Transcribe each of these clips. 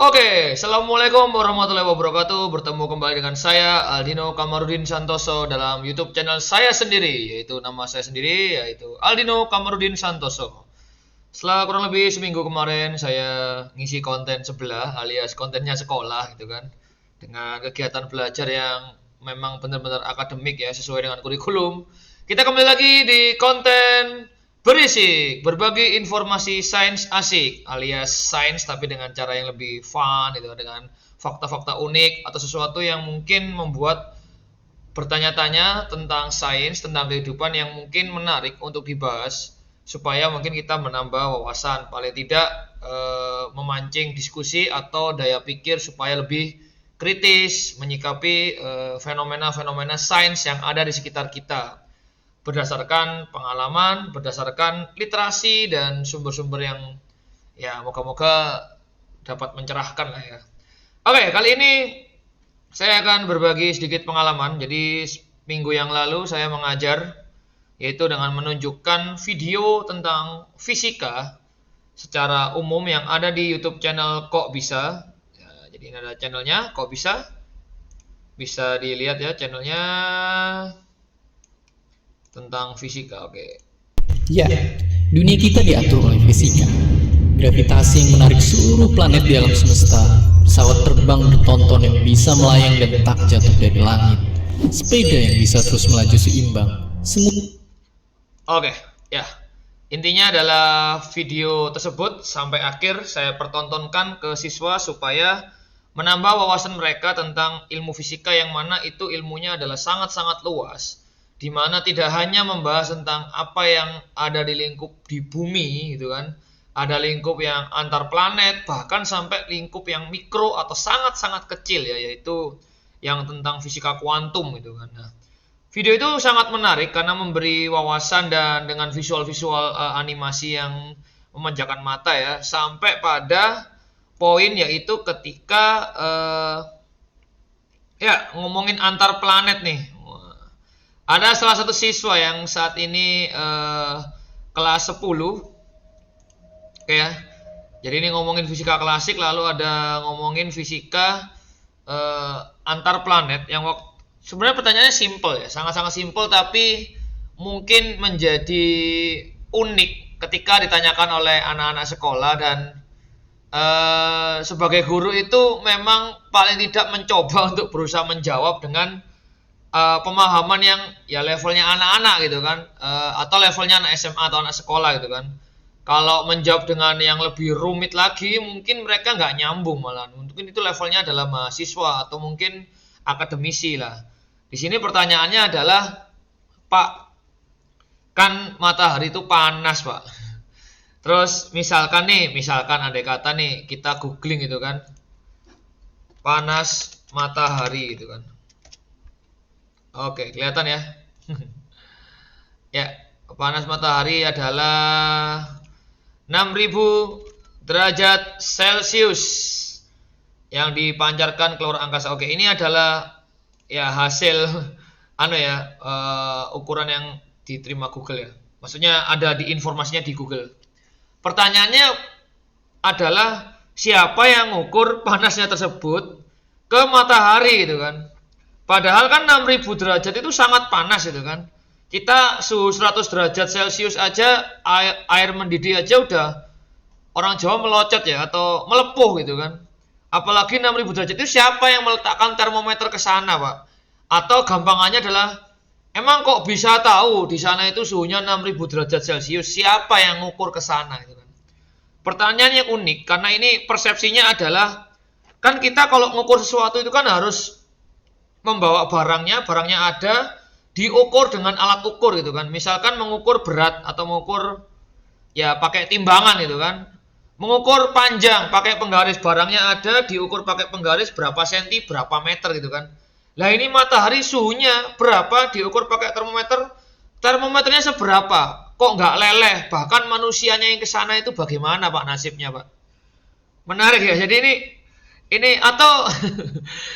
Oke, Assalamualaikum warahmatullahi wabarakatuh. Bertemu kembali dengan saya Aldino Kamarudin Santoso dalam YouTube channel saya sendiri, yaitu nama saya sendiri, yaitu Aldino Kamarudin Santoso. Setelah kurang lebih seminggu kemarin saya ngisi konten sebelah alias kontennya sekolah gitu kan, dengan kegiatan belajar yang memang benar-benar akademik ya, sesuai dengan kurikulum. Kita kembali lagi di konten berisik, berbagi informasi sains asik alias sains tapi dengan cara yang lebih fun gitu, dengan fakta-fakta unik atau sesuatu yang mungkin membuat bertanya-tanya tentang sains, tentang kehidupan yang mungkin menarik untuk dibahas supaya mungkin kita menambah wawasan, paling tidak memancing diskusi atau daya pikir supaya lebih kritis menyikapi fenomena-fenomena sains yang ada di sekitar kita berdasarkan pengalaman, berdasarkan literasi dan sumber-sumber yang ya moga-moga dapat mencerahkan lah ya. Oke, kali ini saya akan berbagi sedikit pengalaman. Jadi minggu yang lalu saya mengajar yaitu dengan menunjukkan video tentang fisika secara umum yang ada di YouTube channel Kok Bisa. Ya, jadi ini ada channelnya Kok Bisa. Bisa dilihat ya channelnya tentang fisika. Oke. Ya, dunia kita diatur oleh fisika. Gravitasi yang menarik seluruh planet di alam semesta. Pesawat terbang bertonton yang bisa melayang dan tak jatuh dari langit. Sepeda yang bisa terus melaju seimbang. Semua. Oke, ya. Intinya adalah video tersebut sampai akhir saya pertontonkan ke siswa supaya menambah wawasan mereka tentang ilmu fisika yang mana itu ilmunya adalah sangat-sangat luas, di mana tidak hanya membahas tentang apa yang ada di lingkup di bumi gitu kan. Ada lingkup yang antar planet, bahkan sampai lingkup yang mikro atau sangat-sangat kecil ya, yaitu yang tentang fisika kuantum gitu kan. Nah, video itu sangat menarik karena memberi wawasan dan dengan visual-visual animasi yang memanjakan mata ya, sampai pada poin yaitu ketika ya ngomongin antar planet nih. Ada salah satu siswa yang saat ini kelas 10. Oke ya. Jadi ini ngomongin fisika klasik, lalu ada ngomongin fisika antar planet yang sebenarnya pertanyaannya simple ya, sangat-sangat simple tapi mungkin menjadi unik ketika ditanyakan oleh anak-anak sekolah dan sebagai guru itu memang paling tidak mencoba untuk berusaha menjawab dengan pemahaman yang ya levelnya anak-anak gitu kan, atau levelnya anak SMA atau anak sekolah gitu kan. Kalau menjawab dengan yang lebih rumit lagi mungkin mereka nggak nyambung malah. Mungkin itu levelnya adalah mahasiswa atau mungkin akademisi lah. Di sini pertanyaannya adalah, Pak, kan matahari itu panas, Pak. Terus misalkan andai kata nih kita googling gitu kan, panas matahari gitu kan. Oke, kelihatan ya. Ya, panas matahari adalah 6.000 derajat Celcius yang dipancarkan keluar angkasa. Oke, ini adalah ya hasil ukuran yang diterima Google ya. Maksudnya ada di informasinya di Google. Pertanyaannya adalah siapa yang mengukur panasnya tersebut ke matahari gitu kan. Padahal kan 6.000 derajat itu sangat panas gitu kan. Kita suhu 100 derajat Celcius aja, air mendidih aja udah orang Jawa melocot ya, atau melepuh gitu kan. Apalagi 6.000 derajat itu siapa yang meletakkan termometer ke sana, Pak? Atau gampangannya adalah, emang kok bisa tahu di sana itu suhunya 6.000 derajat Celcius? Siapa yang ngukur ke sana gitu kan? Pertanyaan yang unik karena ini persepsinya adalah kan kita kalau ngukur sesuatu itu kan harus membawa barangnya ada, diukur dengan alat ukur gitu kan. Misalkan mengukur berat atau mengukur ya pakai timbangan gitu kan. Mengukur panjang pakai penggaris, barangnya ada, diukur pakai penggaris berapa senti, berapa meter gitu kan. Lah ini matahari suhunya berapa, diukur pakai termometer, termometernya seberapa? Kok nggak leleh? Bahkan manusianya yang ke sana itu bagaimana Pak nasibnya Pak? Menarik ya. Jadi ini atau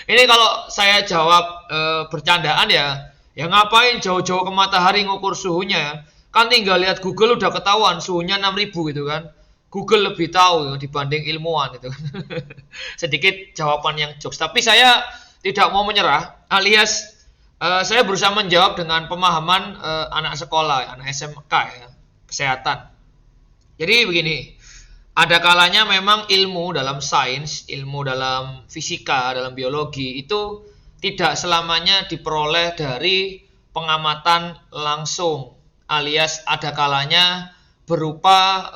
ini kalau saya jawab bercandaan ya ngapain jauh-jauh ke matahari ngukur suhunya ya. Kan tinggal lihat Google udah ketahuan suhunya 6.000 gitu kan. Google lebih tahu dibanding ilmuwan itu. Sedikit jawaban yang jokes, tapi saya tidak mau menyerah, alias saya berusaha menjawab dengan pemahaman anak sekolah, anak SMK ya, kesehatan. Jadi begini, ada kalanya memang ilmu dalam sains, ilmu dalam fisika, dalam biologi itu tidak selamanya diperoleh dari pengamatan langsung, alias ada kalanya berupa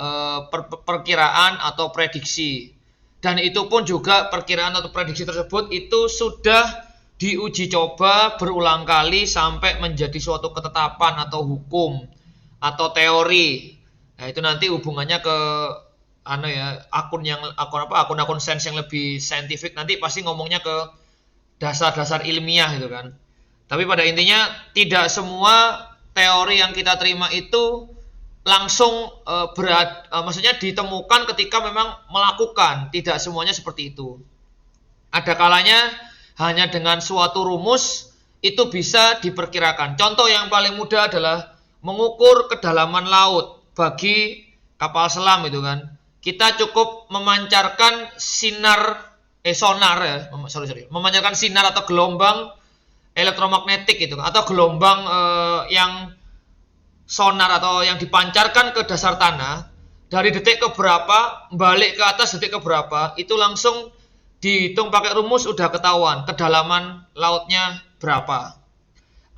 perkiraan atau prediksi. Dan itu pun juga perkiraan atau prediksi tersebut itu sudah diuji coba berulang kali sampai menjadi suatu ketetapan atau hukum atau teori. Nah, itu nanti hubungannya ke akun-akun sains yang lebih saintifik, nanti pasti ngomongnya ke dasar-dasar ilmiah gitu kan. Tapi pada intinya tidak semua teori yang kita terima itu langsung maksudnya ditemukan ketika memang melakukan. Tidak semuanya seperti itu. Ada kalanya hanya dengan suatu rumus itu bisa diperkirakan. Contoh yang paling mudah adalah mengukur kedalaman laut bagi kapal selam itu kan. Kita cukup memancarkan memancarkan sinar atau gelombang elektromagnetik gitu, atau gelombang yang sonar atau yang dipancarkan ke dasar tanah dari detik ke berapa balik ke atas detik ke berapa, itu langsung dihitung pakai rumus, udah ketahuan kedalaman lautnya berapa.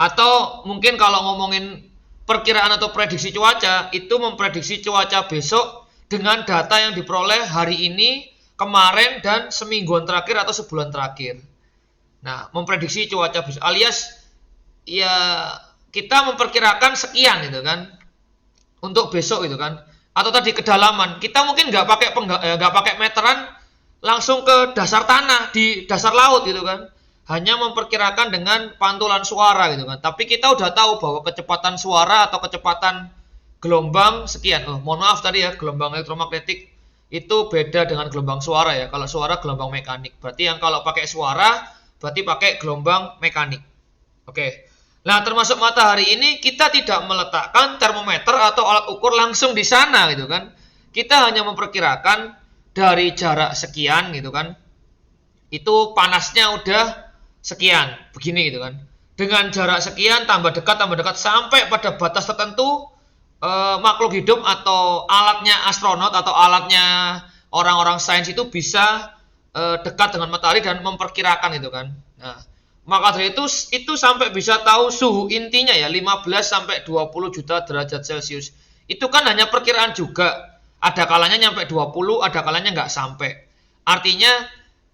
Atau mungkin kalau ngomongin perkiraan atau prediksi cuaca, itu memprediksi cuaca besok dengan data yang diperoleh hari ini, kemarin, dan semingguan terakhir atau sebulan terakhir. Nah, memprediksi cuaca besok alias ya kita memperkirakan sekian gitu kan untuk besok gitu kan. Atau tadi kedalaman, kita mungkin nggak pakai meteran langsung ke dasar tanah di dasar laut gitu kan. Hanya memperkirakan dengan pantulan suara gitu kan. Tapi kita udah tahu bahwa kecepatan suara atau kecepatan gelombang sekian. Mohon maaf tadi ya, gelombang elektromagnetik itu beda dengan gelombang suara ya. Kalau suara gelombang mekanik. Berarti yang kalau pakai suara berarti pakai gelombang mekanik. Oke. Nah, termasuk matahari ini kita tidak meletakkan termometer atau alat ukur langsung di sana gitu kan. Kita hanya memperkirakan dari jarak sekian gitu kan. Itu panasnya udah sekian, begini gitu kan. Dengan jarak sekian tambah dekat sampai pada batas tertentu makhluk hidup atau alatnya astronot atau alatnya orang-orang sains itu bisa dekat dengan matahari dan memperkirakan gitu kan. Nah, maka dari itu sampai bisa tahu suhu intinya ya 15 sampai 20 juta derajat Celcius. Itu kan hanya perkiraan juga. Ada kalanya nyampe 20, ada kalanya nggak sampai. Artinya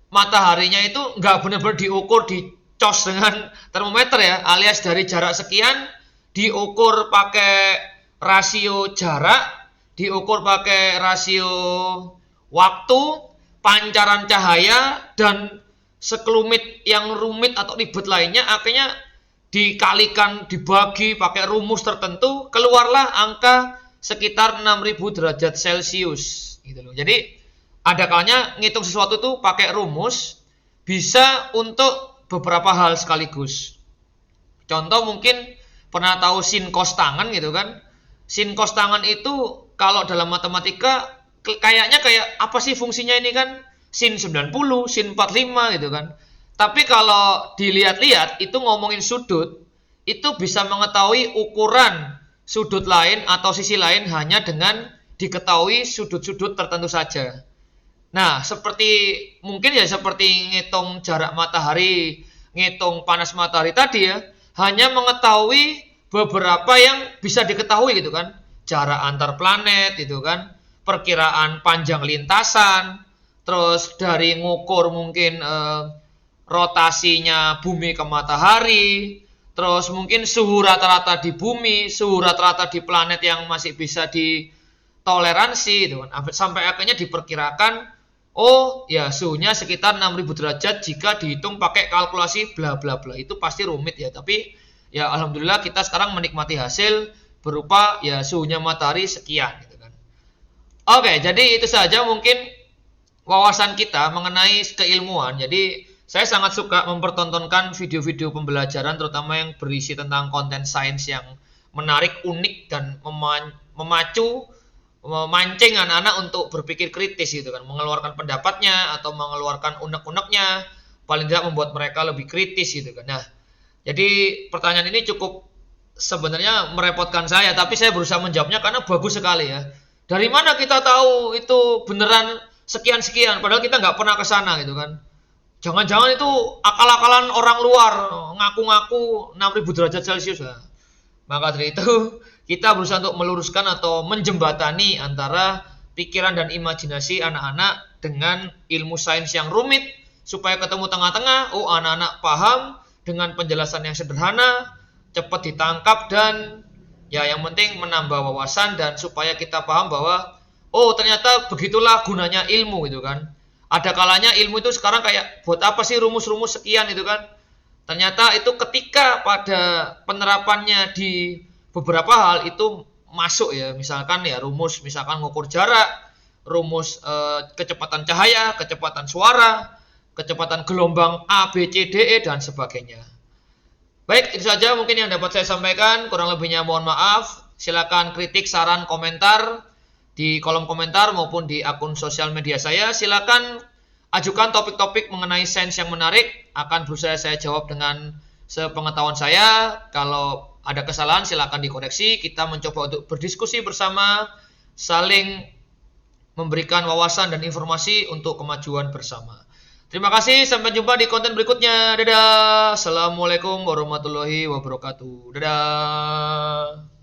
mataharinya itu nggak benar-benar diukur dicos dengan termometer ya, alias dari jarak sekian diukur pakai rasio jarak, diukur pakai rasio waktu, pancaran cahaya, dan sekelumit yang rumit atau ribet lainnya, akhirnya dikalikan, dibagi pakai rumus tertentu, keluarlah angka sekitar 6000 derajat Celcius gitu loh. Jadi ada kalanya ngitung sesuatu tuh pakai rumus bisa untuk beberapa hal sekaligus. Contoh mungkin pernah tahu sin cos tangan gitu kan. Sin cos tangan itu kalau dalam matematika kayaknya kayak apa sih fungsinya ini kan? Sin 90, sin 45 gitu kan. Tapi kalau dilihat-lihat itu ngomongin sudut, itu bisa mengetahui ukuran sudut lain atau sisi lain hanya dengan diketahui sudut-sudut tertentu saja. Nah, seperti ngitung jarak matahari, ngitung panas matahari tadi ya, hanya mengetahui beberapa yang bisa diketahui gitu kan. Jarak antar planet gitu kan, perkiraan panjang lintasan, terus dari ngukur mungkin rotasinya bumi ke matahari, terus mungkin suhu rata-rata di bumi, suhu rata-rata di planet yang masih bisa ditoleransi gitu kan. Sampai akhirnya diperkirakan ya suhunya sekitar 6000 derajat jika dihitung pakai kalkulasi bla bla bla. Itu pasti rumit ya, tapi ya alhamdulillah kita sekarang menikmati hasil berupa ya suhunya matahari sekian gitu kan. Oke, jadi itu saja mungkin wawasan kita mengenai keilmuan. Jadi saya sangat suka mempertontonkan video-video pembelajaran terutama yang berisi tentang konten sains yang menarik, unik, dan memacu memancing anak-anak untuk berpikir kritis gitu kan, mengeluarkan pendapatnya atau mengeluarkan unek-uneknya, paling tidak membuat mereka lebih kritis gitu kan. Nah, jadi pertanyaan ini cukup sebenarnya merepotkan saya, tapi saya berusaha menjawabnya karena bagus sekali ya. Dari mana kita tahu itu beneran sekian-sekian, padahal kita nggak pernah ke sana gitu kan. Jangan-jangan itu akal-akalan orang luar, ngaku-ngaku 6000 derajat Celcius ya. Maka dari itu, kita berusaha untuk meluruskan atau menjembatani antara pikiran dan imajinasi anak-anak dengan ilmu sains yang rumit, supaya ketemu tengah-tengah. Oh, anak-anak paham dengan penjelasan yang sederhana, cepat ditangkap, dan ya yang penting menambah wawasan, dan supaya kita paham bahwa oh ternyata begitulah gunanya ilmu gitu kan. Ada kalanya ilmu itu sekarang kayak buat apa sih rumus-rumus sekian itu kan. Ternyata itu ketika pada penerapannya di beberapa hal itu masuk ya, misalkan ya rumus misalkan ngukur jarak, rumus kecepatan cahaya, kecepatan suara, kecepatan gelombang A, B, C, D, E dan sebagainya. Baik, itu saja mungkin yang dapat saya sampaikan, kurang lebihnya mohon maaf. Silakan kritik, saran, komentar di kolom komentar maupun di akun sosial media saya. Silakan ajukan topik-topik mengenai sains yang menarik, akan berusaha saya jawab dengan sepengetahuan saya. Kalau ada kesalahan silakan dikoreksi. Kita mencoba untuk berdiskusi bersama, saling memberikan wawasan dan informasi untuk kemajuan bersama. Terima kasih, sampai jumpa di konten berikutnya. Dadah. Assalamualaikum warahmatullahi wabarakatuh. Dadah.